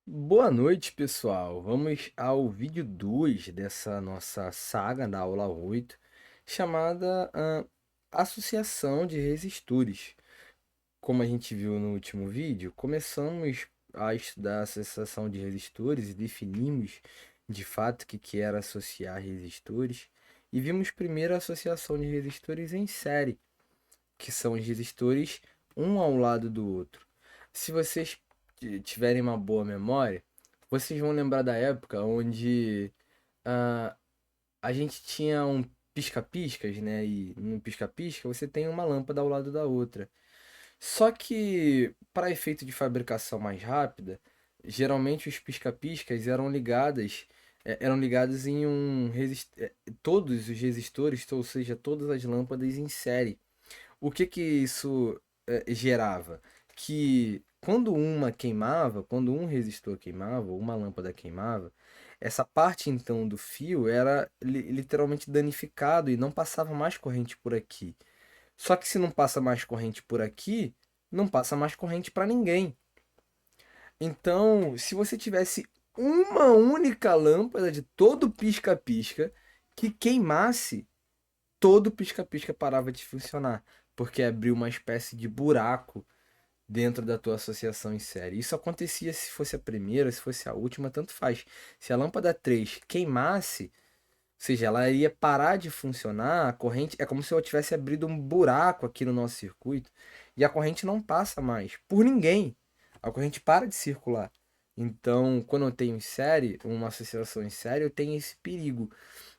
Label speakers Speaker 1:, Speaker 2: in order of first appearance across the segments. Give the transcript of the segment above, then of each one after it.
Speaker 1: Boa noite, pessoal. Vamos ao vídeo 2 dessa nossa saga da aula 8, chamada Associação de Resistores. Como a gente viu no último vídeo, começamos a estudar a associação de resistores e definimos de fato o que era associar resistores. E vimos primeiro a associação de resistores em série, que são os resistores um ao lado do outro. Se vocês tiverem uma boa memória, vocês vão lembrar da época onde ah, a gente tinha um pisca-piscas, né? E no pisca-pisca você tem uma lâmpada ao lado da outra. Só que, para efeito de fabricação mais rápida, geralmente os pisca-piscas eram ligados em todos os resistores, ou seja, todas as lâmpadas em série. O que que isso gerava? Que quando um resistor queimava, ou uma lâmpada queimava, essa parte então do fio era literalmente danificado e não passava mais corrente por aqui. Só que se não passa mais corrente por aqui, não passa mais corrente para ninguém. Então, se você tivesse uma única lâmpada de todo pisca-pisca que queimasse, todo pisca-pisca parava de funcionar, porque abriu uma espécie de buraco dentro da tua associação em série. Isso acontecia se fosse a primeira, se fosse a última, tanto faz. Se a lâmpada 3 queimasse, ou seja, ela iria parar de funcionar, a corrente é como se eu tivesse abrido um buraco aqui no nosso circuito e a corrente não passa mais por ninguém. A corrente para de circular. Então, quando eu tenho em série, uma associação em série, eu tenho esse perigo,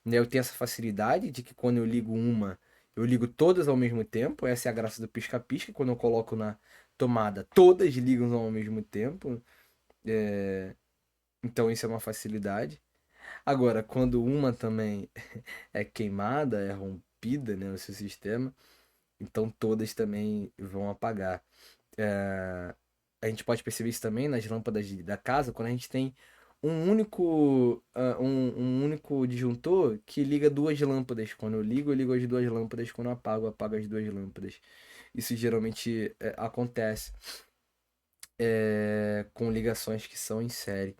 Speaker 1: né? Eu tenho essa facilidade de que quando eu ligo uma, eu ligo todas ao mesmo tempo. Essa é a graça do pisca-pisca. Quando eu coloco na tomada, todas ligam ao mesmo tempo. Então isso é uma facilidade. Agora, quando uma também é queimada, é rompida, né, no seu sistema, então todas também vão apagar. É, a gente pode perceber isso também nas lâmpadas da casa, quando a gente tem um único disjuntor que liga duas lâmpadas. Quando eu ligo as duas lâmpadas. Quando eu apago as duas lâmpadas. Isso geralmente acontece com ligações que são em série.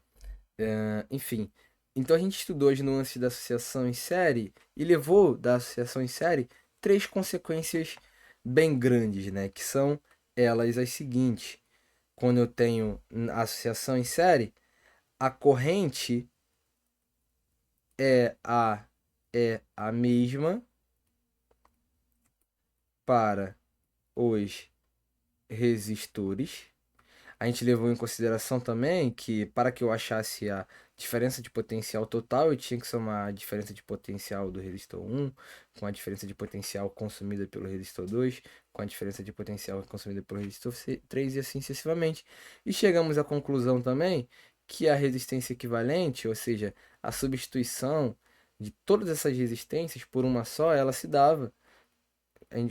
Speaker 1: Enfim, então a gente estudou as nuances da associação em série e levou da associação em série três consequências bem grandes, né? Que são elas as seguintes. Quando eu tenho a associação em série, a corrente é a, é a mesma para os resistores. A gente levou em consideração também que para que eu achasse a diferença de potencial total, eu tinha que somar a diferença de potencial do resistor 1 com a diferença de potencial consumida pelo resistor 2, com a diferença de potencial consumida pelo resistor 3 e assim sucessivamente. E chegamos à conclusão também que a resistência equivalente, ou seja, a substituição de todas essas resistências por uma só, ela se dava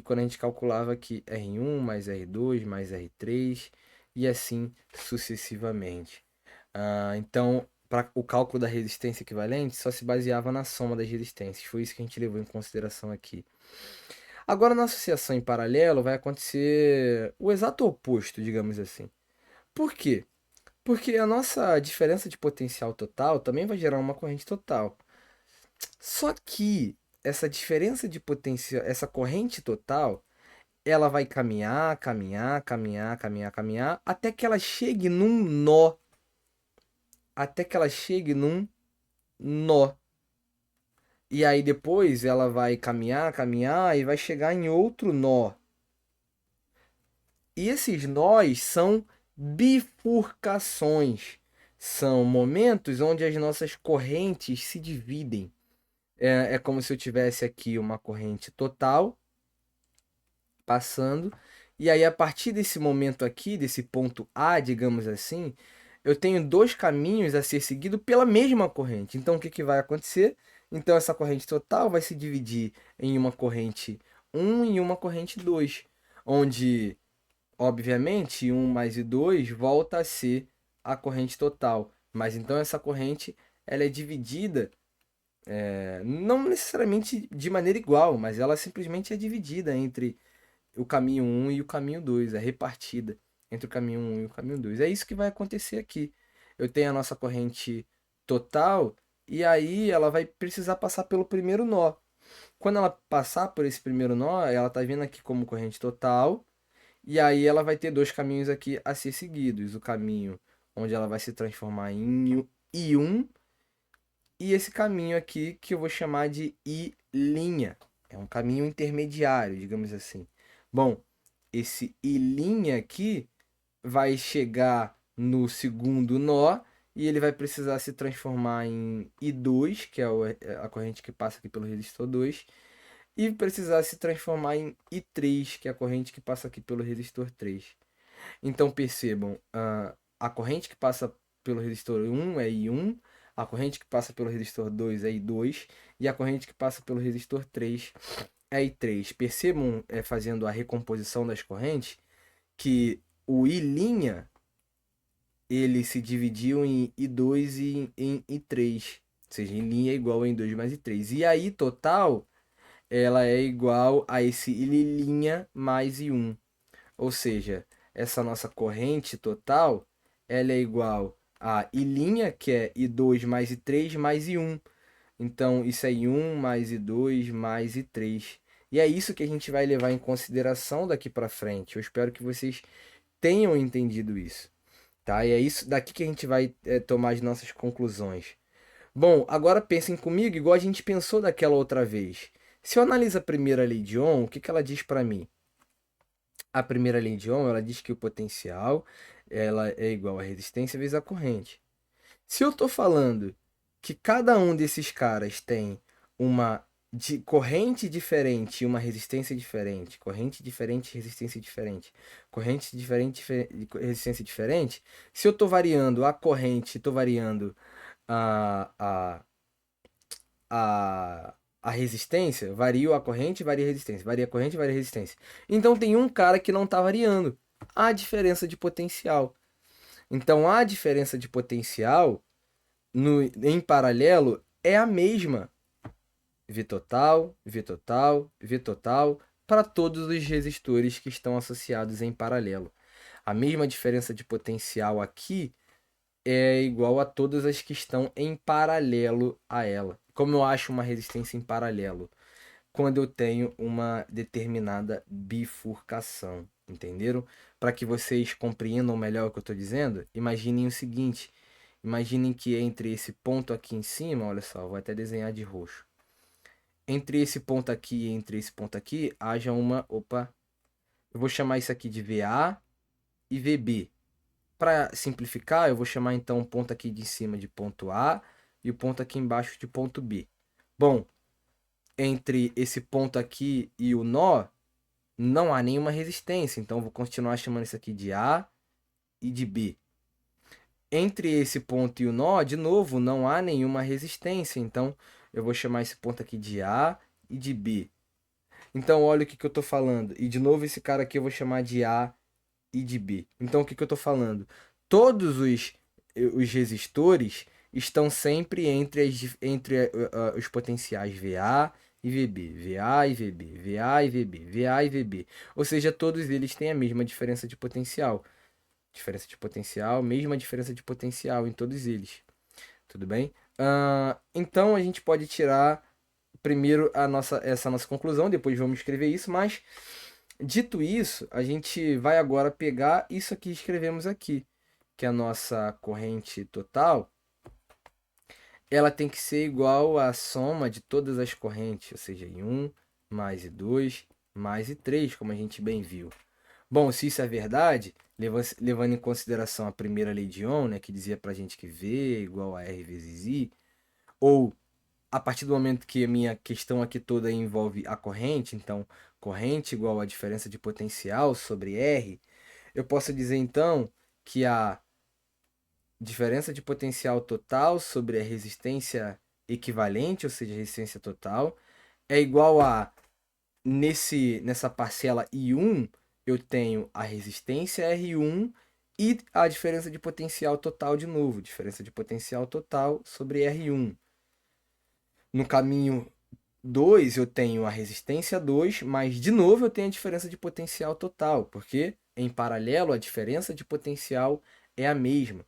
Speaker 1: quando a gente calculava que R1 mais R2 mais R3 e assim sucessivamente. Então, para o cálculo da resistência equivalente, só se baseava na soma das resistências. Foi isso que a gente levou em consideração aqui. Agora, na associação em paralelo, vai acontecer o exato oposto, digamos assim. Por quê? Porque a nossa diferença de potencial total também vai gerar uma corrente total. Só que essa diferença de potencial, essa corrente total, ela vai caminhar, caminhar, caminhar, caminhar, caminhar, até que ela chegue num nó. Até que ela chegue num nó. E aí depois ela vai caminhar, caminhar e vai chegar em outro nó. E esses nós são bifurcações. São momentos onde as nossas correntes se dividem. É como se eu tivesse aqui uma corrente total passando. E aí, a partir desse momento aqui, desse ponto A, digamos assim, eu tenho dois caminhos a ser seguido pela mesma corrente. Então, o que que vai acontecer? Então, essa corrente total vai se dividir em uma corrente um e uma corrente 2, onde, obviamente, um mais e 2 volta a ser a corrente total. Mas então essa corrente ela é dividida, não necessariamente de maneira igual, mas ela simplesmente é dividida entre o caminho um e o caminho 2, é repartida entre o caminho um e o caminho 2. É isso que vai acontecer aqui. eu tenho a nossa corrente total, e aí ela vai precisar passar pelo primeiro nó. Quando ela passar por esse primeiro nó, ela está vindo aqui como corrente total, e aí ela vai ter dois caminhos aqui a ser seguidos. O caminho onde ela vai se transformar em I1 e esse caminho aqui que eu vou chamar de I'. É um caminho intermediário, digamos assim. Bom, esse I' aqui vai chegar no segundo nó e ele vai precisar se transformar em I2, que é a corrente que passa aqui pelo resistor 2, e precisar se transformar em I3, que é a corrente que passa aqui pelo resistor 3. Então percebam, a corrente que passa pelo resistor 1 é I1, a corrente que passa pelo resistor 2 é I2 e a corrente que passa pelo resistor 3 é I3. Percebam, fazendo a recomposição das correntes, que o I' ele se dividiu em I2 e em I3. Ou seja, I' é igual a I2 mais I3. E a I total, ela é igual a esse I' mais I1. Ou seja, essa nossa corrente total, ela é igual a I', que é I2 mais I3 mais I1. Então, isso é I1 mais I2 mais I3. E é isso que a gente vai levar em consideração daqui para frente. Eu espero que vocês tenham entendido isso, tá? E é isso daqui que a gente vai tomar as nossas conclusões. Bom, agora pensem comigo igual a gente pensou daquela outra vez. Se eu analiso a primeira lei de Ohm, o que que ela diz para mim? A primeira lei de Ohm, ela diz que o potencial ela é igual à resistência vezes a corrente. Se eu estou falando que cada um desses caras tem uma corrente diferente e uma resistência diferente, corrente diferente, resistência diferente, corrente diferente, resistência diferente, se eu estou variando a corrente, estou variando a, a, a resistência, varia a corrente, varia a resistência, varia a corrente, varia a resistência. Então tem um cara que não está variando, a diferença de potencial. Então a diferença de potencial em paralelo é a mesma. V total, V total, V total, para todos os resistores que estão associados em paralelo. A mesma diferença de potencial aqui é igual a todas as que estão em paralelo a ela. Como eu acho uma resistência em paralelo? Quando eu tenho uma determinada bifurcação, entenderam? Para que vocês compreendam melhor o que eu estou dizendo, imaginem o seguinte: imaginem que entre esse ponto aqui em cima, olha só, vou até desenhar de roxo. Entre esse ponto aqui e entre esse ponto aqui, haja uma, opa, eu vou chamar isso aqui de VA e VB. Para simplificar, eu vou chamar então o ponto aqui de cima de ponto A e o ponto aqui embaixo de ponto B. Bom, entre esse ponto aqui e o nó, não há nenhuma resistência, então vou continuar chamando isso aqui de A e de B. Entre esse ponto e o nó, de novo, não há nenhuma resistência, então eu vou chamar esse ponto aqui de A e de B. Então olha o que eu estou falando. E de novo esse cara aqui eu vou chamar de A e de B. Então o que eu estou falando? Todos os resistores estão sempre entre os potenciais VA e VB, VA e VB, VA e VB, VA e VB. Ou seja, todos eles têm a mesma diferença de potencial. Diferença de potencial, mesma diferença de potencial em todos eles. Tudo bem? Então a gente pode tirar primeiro essa nossa conclusão, depois vamos escrever isso, mas dito isso, a gente vai agora pegar isso aqui que escrevemos aqui, que é a nossa corrente total, ela tem que ser igual à soma de todas as correntes, ou seja, I1 mais I2 mais I3, como a gente bem viu. Bom, se isso é verdade, levando em consideração a primeira lei de Ohm, né, que dizia para a gente que V é igual a R vezes I, ou a partir do momento que a minha questão aqui toda envolve a corrente, então corrente igual a diferença de potencial sobre R, eu posso dizer então que a diferença de potencial total sobre a resistência equivalente, ou seja, a resistência total, é igual a, nessa parcela I1, eu tenho a resistência R1 e a diferença de potencial total de novo, diferença de potencial total sobre R1. No caminho 2 eu tenho a resistência 2, mas de novo eu tenho a diferença de potencial total, porque em paralelo a diferença de potencial é a mesma.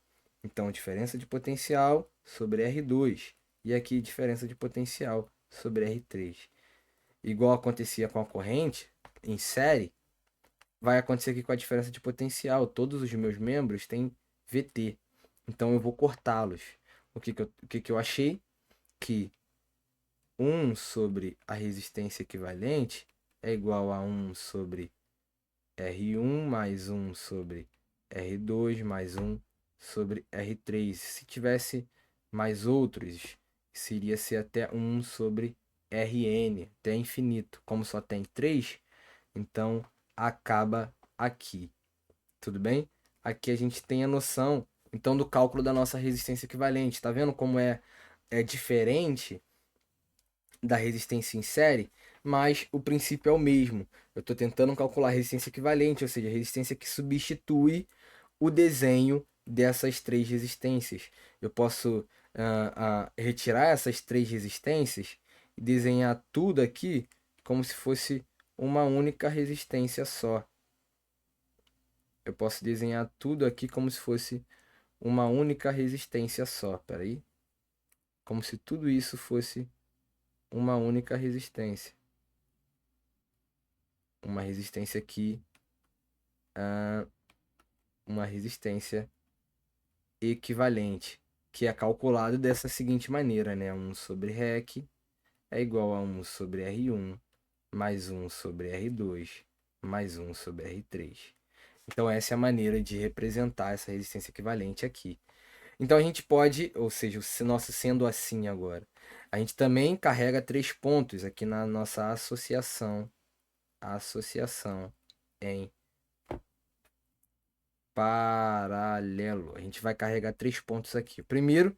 Speaker 1: Então, diferença de potencial sobre R2. E aqui, diferença de potencial sobre R3. Igual acontecia com a corrente, em série, vai acontecer aqui com a diferença de potencial. Todos os meus membros têm VT. Então, eu vou cortá-los. O que que eu achei? Que 1 sobre a resistência equivalente é igual a 1 sobre R1 mais 1 sobre R2 mais 1 sobre R3. Se tivesse mais outros, seria ser até 1 sobre Rn, até infinito. Como só tem 3, então acaba aqui. Tudo bem? Aqui a gente tem a noção, então, do cálculo da nossa resistência equivalente. Tá vendo como é diferente da resistência em série, mas o princípio é o mesmo. Eu estou tentando calcular a resistência equivalente, ou seja, a resistência que substitui o desenho dessas três resistências. Eu posso retirar essas três resistências e desenhar tudo aqui como se fosse uma única resistência só. Eu posso desenhar tudo aqui como se fosse uma única resistência só. Espera aí. Como se tudo isso fosse uma única resistência. Uma resistência aqui, uma resistência equivalente, que é calculado dessa seguinte maneira, né? 1 sobre REC é igual a 1 sobre R1 mais 1 sobre R2 mais 1 sobre R3. Então essa é a maneira de representar essa resistência equivalente aqui. Então a gente pode, ou seja, o nosso sendo assim agora, a gente também carrega 3 pontos aqui na nossa associação em paralelo. A gente vai carregar 3 pontos aqui. Primeiro,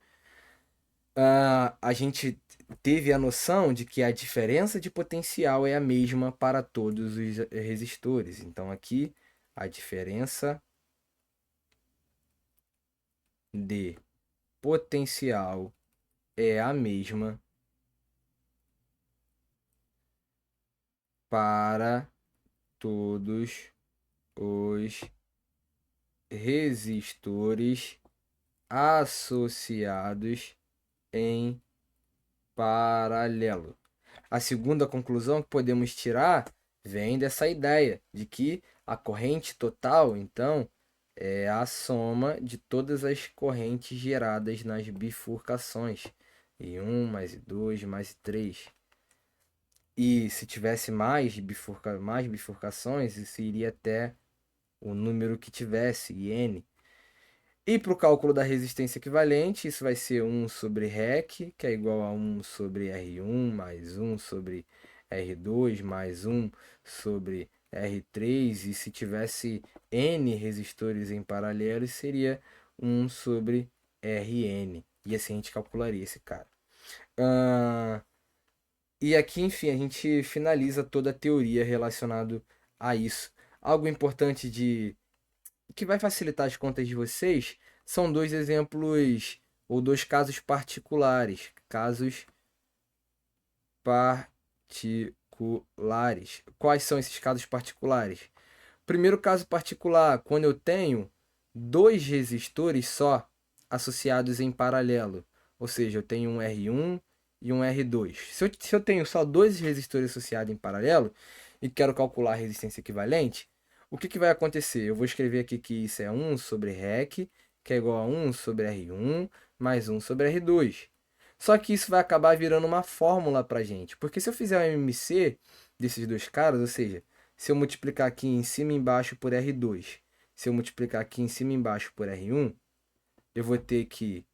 Speaker 1: a gente teve a noção de que a diferença de potencial é a mesma para todos os resistores. Então, aqui, a diferença de potencial é a mesma para todos os resistores associados em paralelo. A segunda conclusão que podemos tirar vem dessa ideia de que a corrente total, então, é a soma de todas as correntes geradas nas bifurcações. I1 mais I2 mais I3. E se tivesse mais bifurcações, isso iria até o número que tivesse, IN. E para o cálculo da resistência equivalente, isso vai ser 1 sobre REC, que é igual a 1 sobre R1 mais 1 sobre R2 mais 1 sobre R3. E se tivesse N resistores em paralelo, seria 1 sobre Rn. E assim a gente calcularia esse cara. E aqui, enfim, a gente finaliza toda a teoria relacionada a isso. Algo importante que vai facilitar as contas de vocês são dois exemplos ou dois casos particulares. Casos particulares. Quais são esses casos particulares? Primeiro caso particular, quando eu tenho dois resistores só associados em paralelo. Ou seja, eu tenho um R1 e um R2. Se eu tenho só dois resistores associados em paralelo e quero calcular a resistência equivalente, o que vai acontecer? Eu vou escrever aqui que isso é 1 sobre REC, que é igual a 1 sobre R1 mais 1 sobre R2. Só que isso vai acabar virando uma fórmula para gente. Porque se eu fizer um MMC desses dois caras, ou seja, se eu multiplicar aqui em cima e embaixo por R2, se eu multiplicar aqui em cima e embaixo por R1, eu vou ter que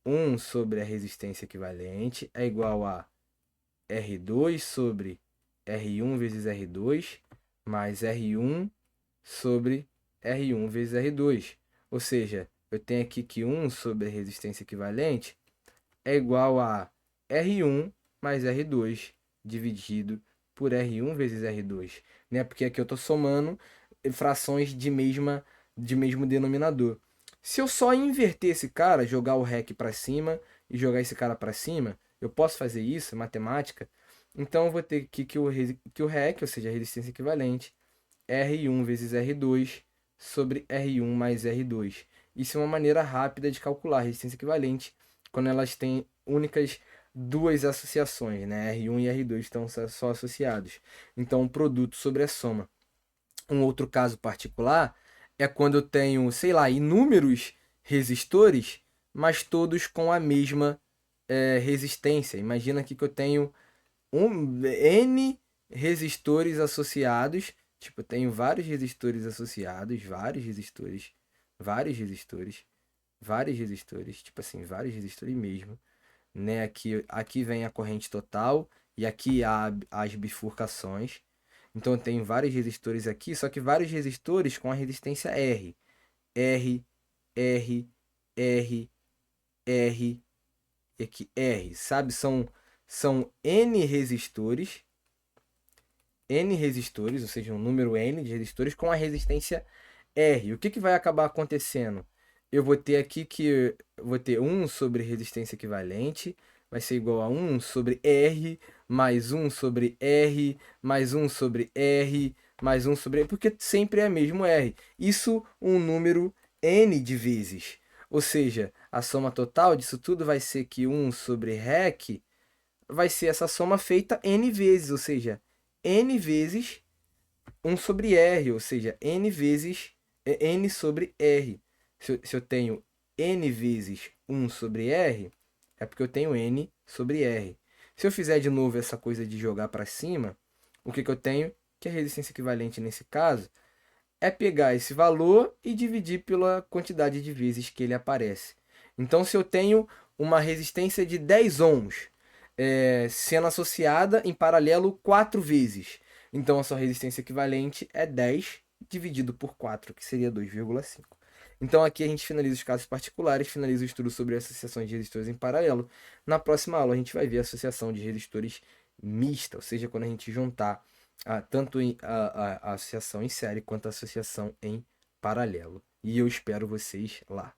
Speaker 1: 1 sobre a resistência equivalente é igual a R2 sobre R1 vezes R2 mais R1 sobre R1 vezes R2. Ou seja, eu tenho aqui que 1 sobre a resistência equivalente é igual a R1 mais R2 dividido por R1 vezes R2, né? Porque aqui eu estou somando frações de mesmo denominador. Se eu só inverter esse cara, jogar o REC para cima e jogar esse cara para cima, eu posso fazer isso, matemática. Então eu vou ter aqui que o REC, ou seja, a resistência equivalente, R1 vezes R2 sobre R1 mais R2. Isso é uma maneira rápida de calcular a resistência equivalente quando elas têm únicas duas associações, né? R1 e R2 estão só associados. Então, o produto sobre a soma. Um outro caso particular é quando eu tenho, sei lá, inúmeros resistores, mas todos com a mesma resistência. Imagina aqui que eu tenho N resistores associados. Tipo, eu tenho vários resistores associados, vários resistores, vários resistores, tipo assim, vários resistores mesmo, né? Aqui vem a corrente total e aqui há as bifurcações. Então eu tenho vários resistores aqui, só que vários resistores com a resistência R. R, R, R, R e aqui R, sabe? São N resistores, ou seja, um número N de resistores com a resistência R. O que vai acabar acontecendo? Eu vou ter aqui que vou ter 1 sobre resistência equivalente, vai ser igual a 1 sobre R, mais 1 sobre R, mais 1 sobre R, mais 1 sobre R, porque sempre é mesmo R. Isso um número N de vezes. Ou seja, a soma total disso tudo vai ser que 1 sobre REC vai ser essa soma feita N vezes, ou seja, N vezes 1 sobre R, ou seja, N vezes N sobre R. Se eu tenho N vezes 1 sobre R, é porque eu tenho N sobre R. Se eu fizer de novo essa coisa de jogar para cima, o que eu tenho? Que a resistência equivalente nesse caso é pegar esse valor e dividir pela quantidade de vezes que ele aparece. Então, se eu tenho uma resistência de 10 ohms sendo associada em paralelo 4 vezes, então a sua resistência equivalente é 10 dividido por 4, que seria 2,5. Então aqui a gente finaliza os casos particulares, finaliza o estudo sobre associações de resistores em paralelo. Na próxima aula a gente vai ver a associação de resistores mista, ou seja, quando a gente juntar tanto a associação em série quanto a associação em paralelo. E eu espero vocês lá.